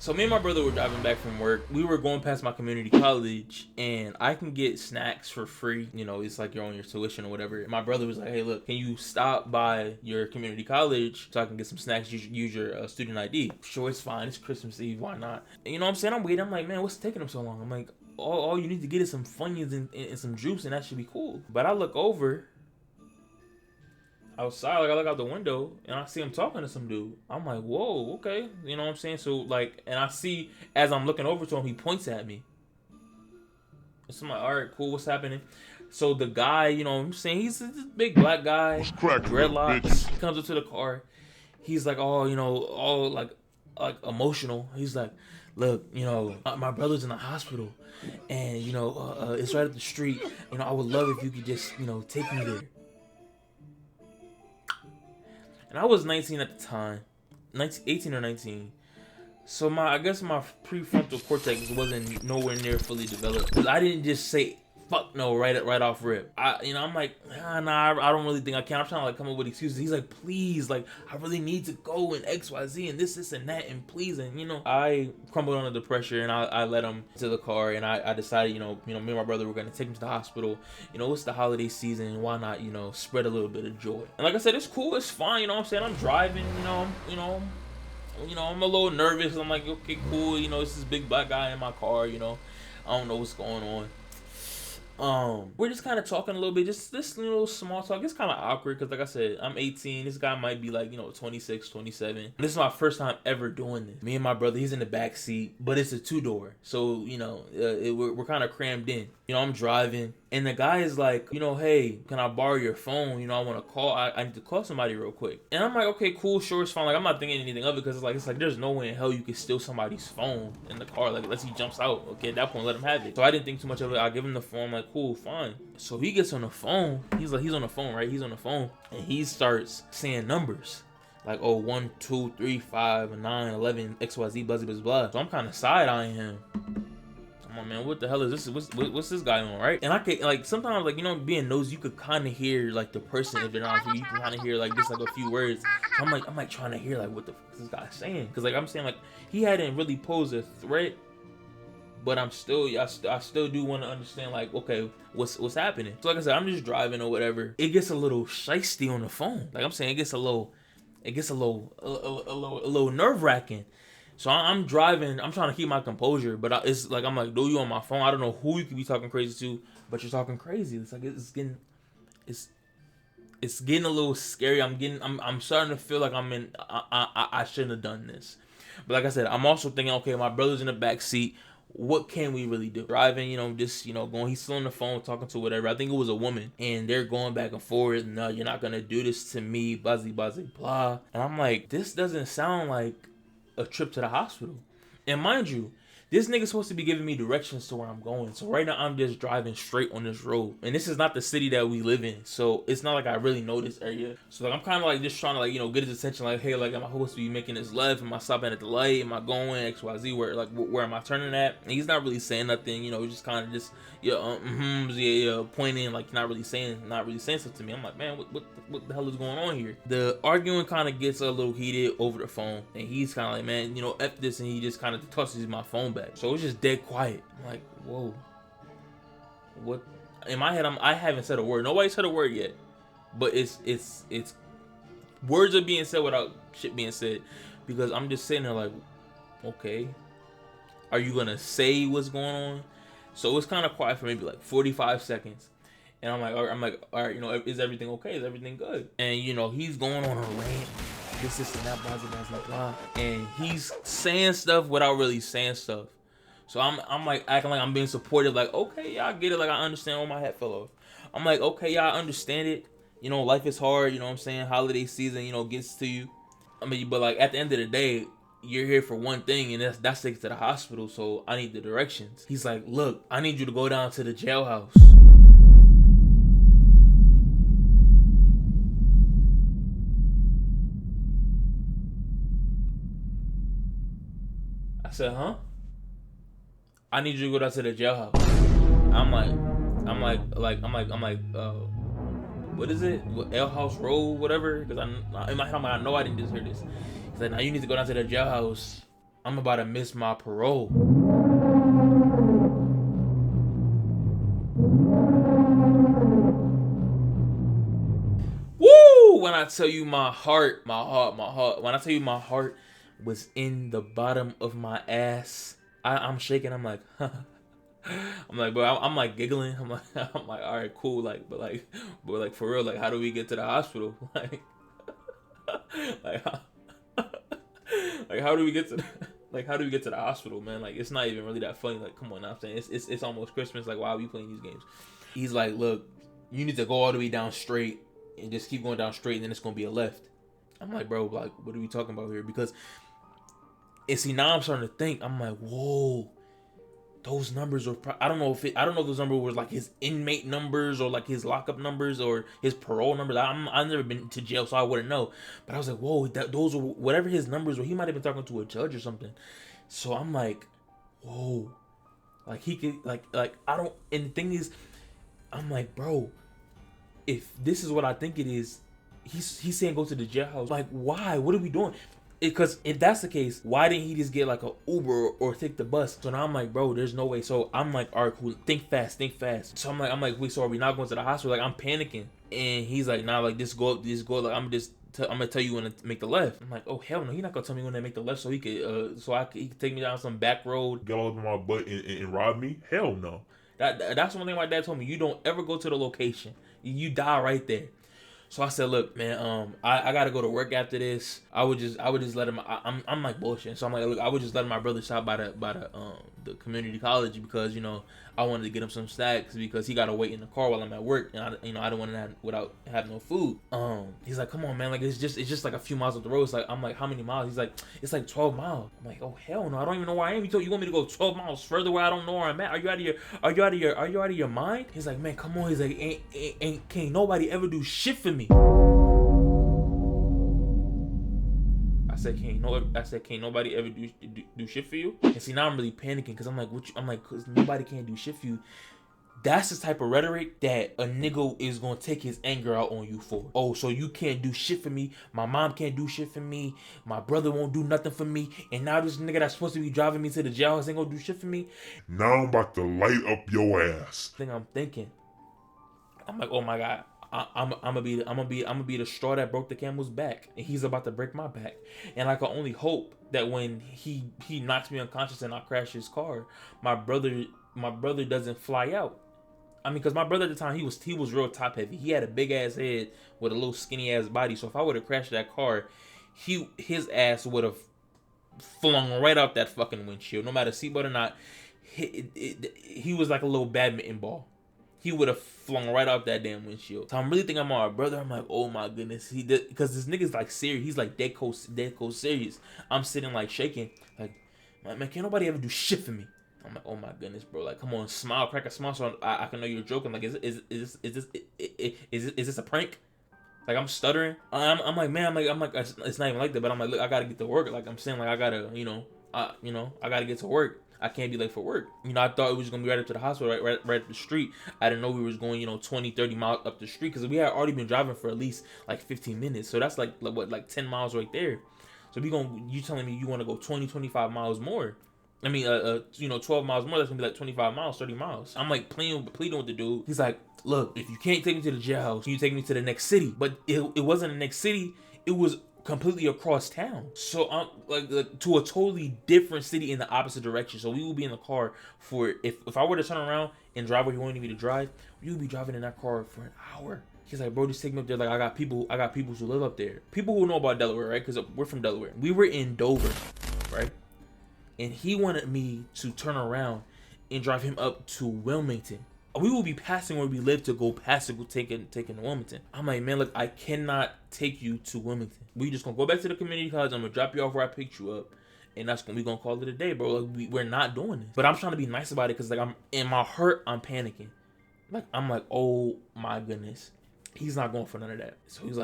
So me and my brother were driving back from work. We were going past my community college, and I can get snacks for free. You know, it's like you're on your tuition or whatever. And my brother was like, "Hey, look, can you stop by your community college so I can get some snacks? Use your student ID." Sure, it's fine. It's Christmas Eve. Why not? And you know what I'm saying? I'm waiting. I'm like, man, what's taking him so long? I'm like, all you need to get is some Funyuns and some juice, and that should be cool. But I look over outside, like I look out the window and I see him talking to some dude. I'm like, whoa, okay. You know what I'm saying? So like, and I see as I'm looking over to him, he points at me. So I'm like, all right, cool, what's happening? So the guy, you know what I'm saying, he's this big black guy, dreadlocks. He comes up to the car. He's like, oh, you know, all like emotional. He's like, look, you know, my brother's in the hospital, and you know, it's right up the street. You know, I would love if you could just, you know, take me there. And I was 19 at the time, 18 or 19. So I guess my prefrontal cortex wasn't nowhere near fully developed. Cause I didn't just say fuck no right off rip. I'm like, nah, I don't really think I can. I'm trying to like come up with excuses. He's like, please, like I really need to go and XYZ and this and that and please, and you know, I crumbled under the pressure and I let him to the car, and I decided, you know, me and my brother were gonna take him to the hospital. You know, it's the holiday season, why not, you know, spread a little bit of joy. And like I said, it's cool, it's fine, you know what I'm saying? I'm driving, you know, I'm a little nervous. I'm like, okay, cool, you know, it's this big black guy in my car, you know, I don't know what's going on. We're just kind of talking a little bit, just this little small talk. It's kind of awkward because, like I said, I'm 18. This guy might be like, you know, 26, 27. This is my first time ever doing this. Me and my brother, he's in the back seat, but it's a 2-door. So, you know, we're kind of crammed in. You know, I'm driving, and the guy is like, you know, hey, can I borrow your phone? You know, I want to call. I need to call somebody real quick. And I'm like, okay, cool, sure, it's fine. Like, I'm not thinking anything of it because it's like there's no way in hell you can steal somebody's phone in the car. Like, unless he jumps out. Okay, at that point, let him have it. So I didn't think too much of it. I give him the phone. I'm like, cool, fine. So he gets on the phone. He's on the phone, right? He's on the phone, and he starts saying numbers. Like, oh, 1, 2, 3, 5, 9, 11, XYZ, blah, blah, blah. So I'm kind of side-eyeing him. I'm like, man, what the hell is this? What's this guy on, right? And I could, like, sometimes, like, you know, being nosy, you could kind of hear, like, the person, if they're not for you, you can kind of hear, like, just, like, a few words. So I'm like trying to hear, like, what the fuck is this guy saying? Because, like, I'm saying, like, he hadn't really posed a threat, but I still do want to understand, like, okay, what's happening? So, like I said, I'm just driving or whatever. It gets a little shiesty on the phone. Like, I'm saying, it gets a little nerve-wracking. So I'm driving. I'm trying to keep my composure, but it's like I'm like, do you on my phone? I don't know who you could be talking crazy to, but you're talking crazy. It's like it's getting a little scary. I'm starting to feel like I shouldn't have done this. But like I said, I'm also thinking, okay, my brother's in the back seat. What can we really do? Driving, you know, just, you know, going, he's still on the phone talking to whatever. I think it was a woman, and they're going back and forth. No, you're not gonna do this to me, buzzy, blah. And I'm like, this doesn't sound like a trip to the hospital. And mind you, this nigga's supposed to be giving me directions to where I'm going. So right now I'm just driving straight on this road. And this is not the city that we live in. So it's not like I really know this area. So like I'm kind of like just trying to, like, you know, get his attention. Like, hey, like, am I supposed to be making this left? Am I stopping at the light? Am I going XYZ? Where am I turning at? And he's not really saying nothing, you know, just kind of just pointing, like not really saying something to me. I'm like, man, what the hell is going on here? The arguing kind of gets a little heated over the phone, and he's kind of like, man, you know, F this, and he just kind of tosses my phone back. So it's just dead quiet. I'm like, whoa, what? In my head, I haven't said a word. Nobody said a word yet, but it's words are being said without shit being said, because I'm just sitting there like, okay, are you gonna say what's going on? So it's kind of quiet for maybe like 45 seconds. And I'm like, all right, you know, is everything okay? Is everything good? And, you know, he's going on a rant. This and that, blah. And he's saying stuff without really saying stuff. So I'm like acting like I'm being supportive. Like, okay, yeah, I get it. Like, I understand. Oh, my hat fell off. I'm like, okay, yeah, I understand it. You know, life is hard. You know what I'm saying? Holiday season, you know, gets to you. I mean, but like at the end of the day, you're here for one thing, and that's to get to the hospital, so I need the directions. He's like, look, I need you to go down to the jailhouse. I said, huh? I need you to go down to the jailhouse. I'm like, what is it? L House Road, whatever? Because in my head, I know I didn't just hear this. He's like, now you need to go down to the jailhouse I'm about to miss my parole. Woo! When I tell you my heart, when I tell you my heart was in the bottom of my ass, I'm shaking. I'm like, I'm like, bro, I'm like giggling. I'm like, all right, cool. But for real, like, how do we get to the hospital? Like, like, how do we get to the, like, how do we get to the hospital, man? Like, it's not even really that funny. Like, come on, now, I'm saying it's almost Christmas. Like, why are we playing these games? He's like, look, you need to go all the way down straight and just keep going down straight, and then it's gonna be a left. I'm like, bro, like, what are we talking about here? Because, and see, now I'm starting to think. I'm like, whoa, those numbers are. I don't know if those numbers were like his inmate numbers or like his lockup numbers or his parole numbers. I've never been to jail, so I wouldn't know. But I was like, whoa, those were whatever his numbers were. He might have been talking to a judge or something. So I'm like, whoa, like he could like I don't. And the thing is, I'm like, bro, if this is what I think it is, he's saying go to the jailhouse. Like, why? What are we doing? Because if that's the case, why didn't he just get like an Uber or take the bus? So now I'm like, bro, there's no way. So I'm like, all right, cool. Think fast. So I'm like, wait, so are we not going to the hospital? Like, I'm panicking. And he's like, nah, like, just go. Like, I'm gonna tell you when to make the left. I'm like, oh hell no, he's not gonna tell me when to make the left so he could, he could take me down some back road, get all over my butt and rob me. Hell no. That's one thing my dad told me. You don't ever go to the location. You die right there. So I said, look, man, I gotta go to work after this. I would just let him. I'm like bullshit. So I'm like, look, I would just let my brother shop by the community college because I wanted to get him some snacks because he gotta wait in the car while I'm at work, and I don't want to have without having no food. He's like, come on, man, like it's just like a few miles up the road. It's like, I'm like, how many miles? He's like, it's like 12 miles. I'm like, oh hell no, I don't even know where I am. You want me to go 12 miles further where I don't know where I'm at? Are you out of your mind? He's like, man, come on. He's like, can't nobody ever do shit for me. I said, can't nobody ever do shit for you? And see, now I'm really panicking because I'm like, cause nobody can do shit for you. That's the type of rhetoric that a nigga is gonna take his anger out on you for. Oh, so you can't do shit for me. My mom can't do shit for me. My brother won't do nothing for me. And now this nigga that's supposed to be driving me to the jailhouse ain't gonna do shit for me. Now I'm about to light up your ass. I'm thinking. I'm like, oh my God. I'm gonna be the straw that broke the camel's back, and he's about to break my back. And I can only hope that when he knocks me unconscious and I crash his car, my brother doesn't fly out. I mean, because my brother at the time he was real top heavy. He had a big ass head with a little skinny ass body. So if I would have crashed that car, his ass would have flung right out that fucking windshield, no matter seatbelt or not. He was like a little badminton ball. He would have flung right off that damn windshield. So I'm really thinking about my brother. I'm like, oh my goodness. Because this nigga's like serious. He's like dead cold serious. I'm sitting like shaking. Like, man, can't nobody ever do shit for me. I'm like, oh my goodness, bro. Like, come on, smile, crack a smile so I can know you're joking. Like, is this a prank? Like, I'm stuttering. I'm like, man, I'm like, it's not even like that. But I'm like, look, I gotta get to work. Like, I'm saying, like, I gotta, I gotta get to work. I can't be late for work. I thought it was going to be right up to the hospital, right up the street. I didn't know we was going, 20, 30 miles up the street because we had already been driving for at least like 15 minutes. So that's like 10 miles right there. So you telling me you want to go 20, 25 miles more. I mean, 12 miles more, that's going to be like 25 miles, 30 miles. I'm like pleading with the dude. He's like, look, if you can't take me to the jailhouse, can you take me to the next city? But it wasn't the next city. It was completely across town. So I'm like to a totally different city in the opposite direction. So we will be in the car for if I were to turn around and drive where he wanted me to drive, we would be driving in that car for an hour. He's like, bro, just take me up there. Like, I got people who live up there. People who know about Delaware, right? Because we're from Delaware. We were in Dover, right? And he wanted me to turn around and drive him up to Wilmington. We will be passing where we live to go past to go taking Wilmington. I'm like, man, look, I cannot take you to Wilmington. We just gonna go back to the community college. I'm gonna drop you off where I picked you up, and we gonna call it a day, bro. Like, we're not doing this. But I'm trying to be nice about it because like I'm in my heart, I'm panicking. Like I'm like, oh my goodness, he's not going for none of that. So he was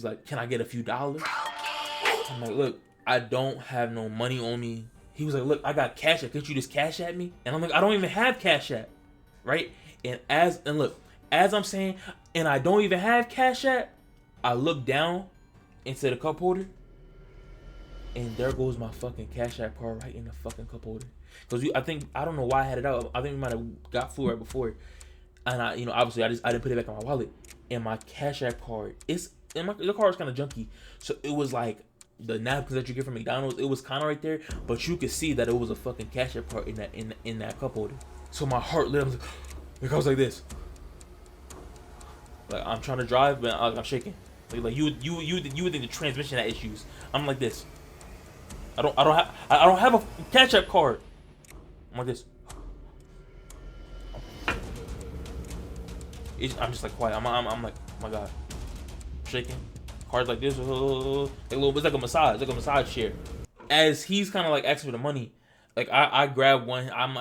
like, can I get a few dollars? I'm like, look, I don't have no money on me. He was like, look, I got Cash App. Could you just Cash App me? And I'm like, I don't even have Cash App. Right? And look, as I'm saying, and I don't even have Cash App, I look down into the cup holder And there goes my fucking Cash App card right in the fucking cup holder. Cause I don't know why I had it out. I think we might have got food right before, and obviously I didn't put it back in my wallet. And my Cash App card, the card is kind of junky, so it was like the napkins that you get from McDonald's. It was kind of right there, but you could see that it was a fucking Cash App card in that cup holder. So my heart lit. I was like this. Like I'm trying to drive, but I'm shaking. Like you would think the transmission had issues. I'm like this. I don't have a Cash App card. I'm like this. I'm just like quiet. I'm like, oh my god, I'm shaking. Cards like this. It's like a massage. It's like a massage chair. As he's kind of like asking for the money, like I grab one. I'm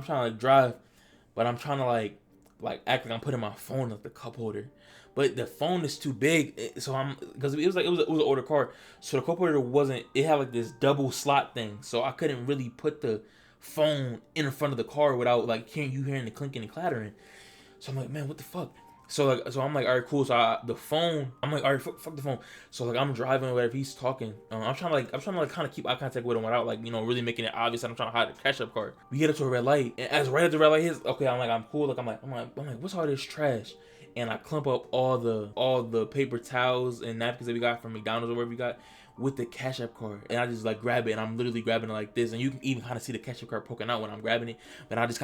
trying to like drive, but I'm trying to like act like I'm putting my phone at the cup holder. But the phone is too big, so because it was an older card, so the cup holder wasn't. It had like this double slot thing, so I couldn't really put the phone in front of the car without like hearing the clinking and clattering. So I'm like, man, what the fuck? So I'm like, all right, cool. So the phone, I'm like, all right, fuck the phone. So like I'm driving or whatever, he's talking. I'm trying to like kind of keep eye contact with him without like really making it obvious that I'm trying to hide the Cash App card. We get up to a red light, and as right at the red light hits, okay, I'm cool. Like I'm like, what's all this trash? And I clump up all the paper towels and napkins that we got from McDonald's or wherever we got with the Cash App card, and I just like grab it, and I'm literally grabbing it like this, and you can even kind of see the Cash App card poking out when I'm grabbing it. But I'm just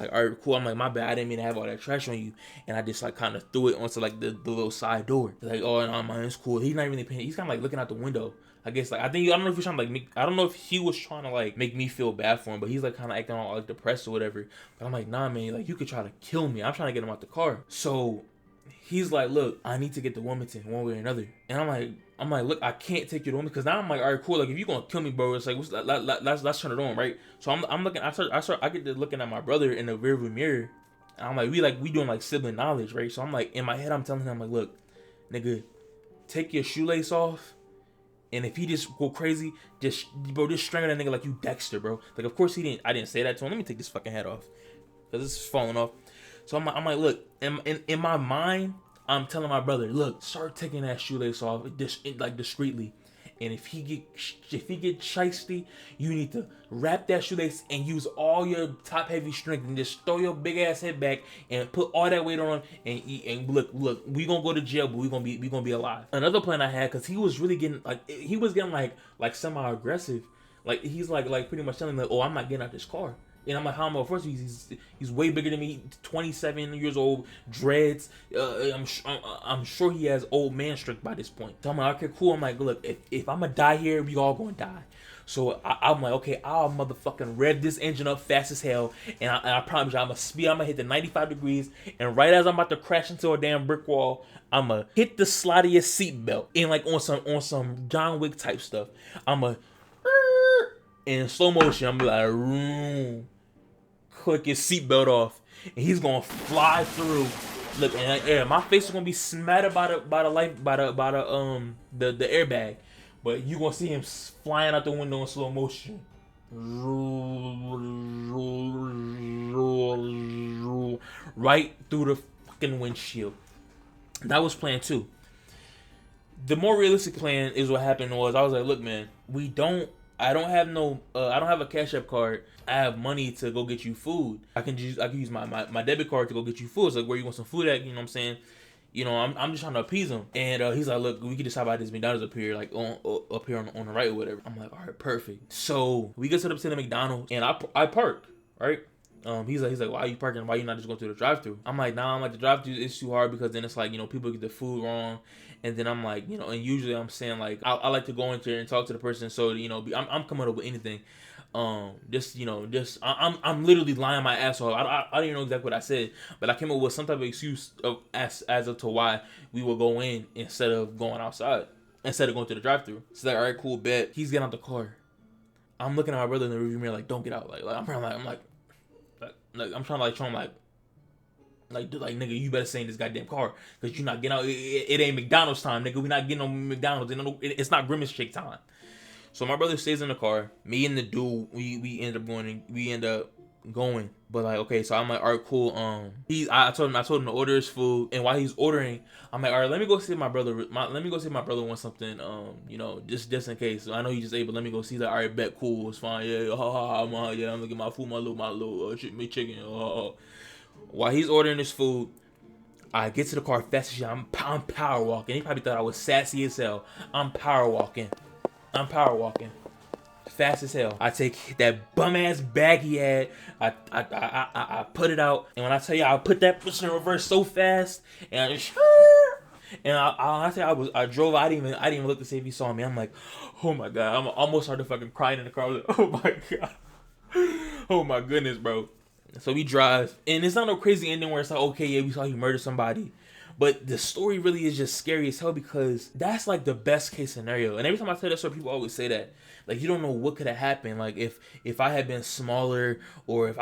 like, all right, cool. I'm like, my bad, I didn't mean to have all that trash on you, and I just like kind of threw it onto like the little side door. Like, oh no, man, it's cool. He's not really paying. He's kind of like looking out the window. I guess like I don't know if he's trying to like I don't know if he was trying to like make me feel bad for him, but he's like kind of acting all like depressed or whatever. But I'm like, nah, man, like you could try to kill me. I'm trying to get him out the car. So he's like, look, I need to get to Wilmington one way or another. And I'm like, look, I can't take you to Wilmington, because now I'm like, all right, cool. Like if you're gonna kill me, bro, it's like let's turn it on, right? So I'm looking. I get to looking at my brother in the rearview mirror. And I'm like, we doing like sibling knowledge, right? So I'm like, in my head, I'm telling him, like, look, nigga, take your shoelace off. And if he just go crazy, just strangle that nigga like you Dexter, bro. Like, of course I didn't say that to him. Let me take this fucking head off, because it's falling off. So I'm like, look, in my mind, I'm telling my brother, look, start taking that shoelace off, like discreetly. And if he get shiesty, you need to wrap that shoelace and use all your top heavy strength and just throw your big ass head back and put all that weight on him. And look, we gonna go to jail, but we gonna be alive. Another plan I had, cause he was getting like semi aggressive. Like he's like pretty much telling me, oh, I'm not getting out this car. And I'm like, how am I? First, he's way bigger than me, 27 years old, dreads. I'm sure he has old man strength by this point. So I'm like, okay, cool. I'm like, look, if I'm gonna die here, we all gonna die. So I'm like, okay, I'll motherfucking rev this engine up fast as hell, and I promise you, I'm gonna hit the 95 degrees, and right as I'm about to crash into a damn brick wall, I'm gonna hit the slide of your seatbelt, and like on some John Wick type stuff, I'm gonna in slow motion, I'm like, click his seatbelt off, and he's gonna fly through. Look, and my face is gonna be smattered by the airbag, but you gonna see him flying out the window in slow motion, right through the fucking windshield. That was plan 2. The more realistic plan is what happened was I was like, look, man, I don't have a Cash App card. I have money to go get you food. I can use my debit card to go get you food. It's like, where you want some food at? You know what I'm saying? You know, I'm just trying to appease him. And he's like, look, we can just hop out this McDonald's up here, like up here on the right or whatever. I'm like, all right, perfect. So we get set up to the McDonald's, and I park, right? He's like, why are you parking? Why you not just going through the drive-thru? I'm like, nah, the drive-thru is too hard, because then it's like, people get the food wrong. And then I'm like, and usually I'm saying like, I like to go in there and talk to the person. So, I'm coming up with anything. I'm literally lying my ass off. I don't even know exactly what I said, but I came up with some type of excuse as to why we will go in instead of going outside, instead of going to the drive-thru. So like, all right, cool, bet. He's getting out the car. I'm looking at my brother in the rearview mirror like, don't get out. I'm trying to show him like, dude, like, nigga, you better stay in this goddamn car, because you're not getting out. It ain't McDonald's time, nigga. We're not getting on McDonald's. It's not Grimace Shake time. So my brother stays in the car. Me and the dude, we end up going. But like, okay, so I'm like, all right, cool. I told him to order his food, and while he's ordering, I'm like, all right, let me go see if my brother. Let me go see if my brother wants something. You know, just in case. So I know he just ate, but let me go see. Like, all right, bet, cool, it's fine. Yeah, yeah, I'm looking at my food, my little chicken. While he's ordering his food, I get to the car fast as shit. I'm power walking. He probably thought I was sassy as hell. I'm power walking. Fast as hell. I take that bum ass bag he had. I put it out, and when I tell you I put that bitch in reverse so fast, and I just I drove. I didn't even look to see if he saw me. I'm like, oh my god. I'm almost started fucking crying in the car. I was like, oh my god. Oh my goodness, bro. So we drive, and it's not no crazy ending where it's like, okay, yeah, we saw he murdered somebody. But the story really is just scary as hell because that's like the best case scenario. And every time I tell that story, people always say that. Like, you don't know what could have happened. Like, if I had been smaller, or if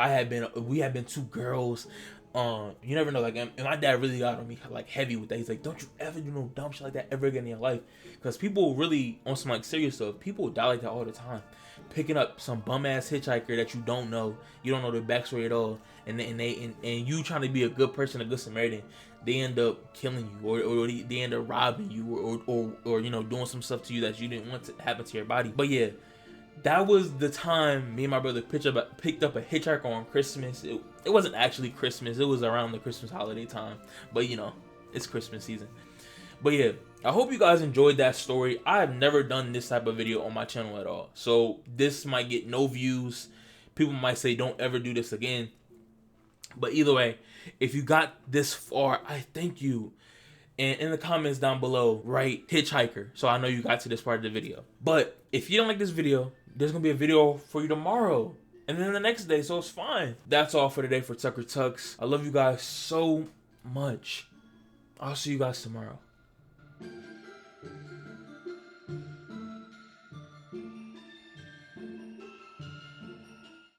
we had been two girls, you never know. Like, and my dad really got on me like heavy with that. He's like, don't you ever do no dumb shit like that ever again in your life. Because people really, on some like serious stuff, people die like that all the time. Picking up some bum ass hitchhiker that you don't know their backstory at all, and you trying to be a good person, a good Samaritan, they end up killing you, or they end up robbing you, or you know, doing some stuff to you that you didn't want to happen to your body. But yeah, that was the time me and my brother picked up a hitchhiker on Christmas. It wasn't actually Christmas, it was around the Christmas holiday time, but you know, it's Christmas season. But yeah, I hope you guys enjoyed that story. I have never done this type of video on my channel at all, so this might get no views. People might say don't ever do this again. But either way, if you got this far, I thank you. And in the comments down below, write hitchhiker, so I know you got to this part of the video. But if you don't like this video, there's gonna be a video for you tomorrow, and then the next day, so it's fine. That's all for today for Tucker Tux. I love you guys so much. I'll see you guys tomorrow.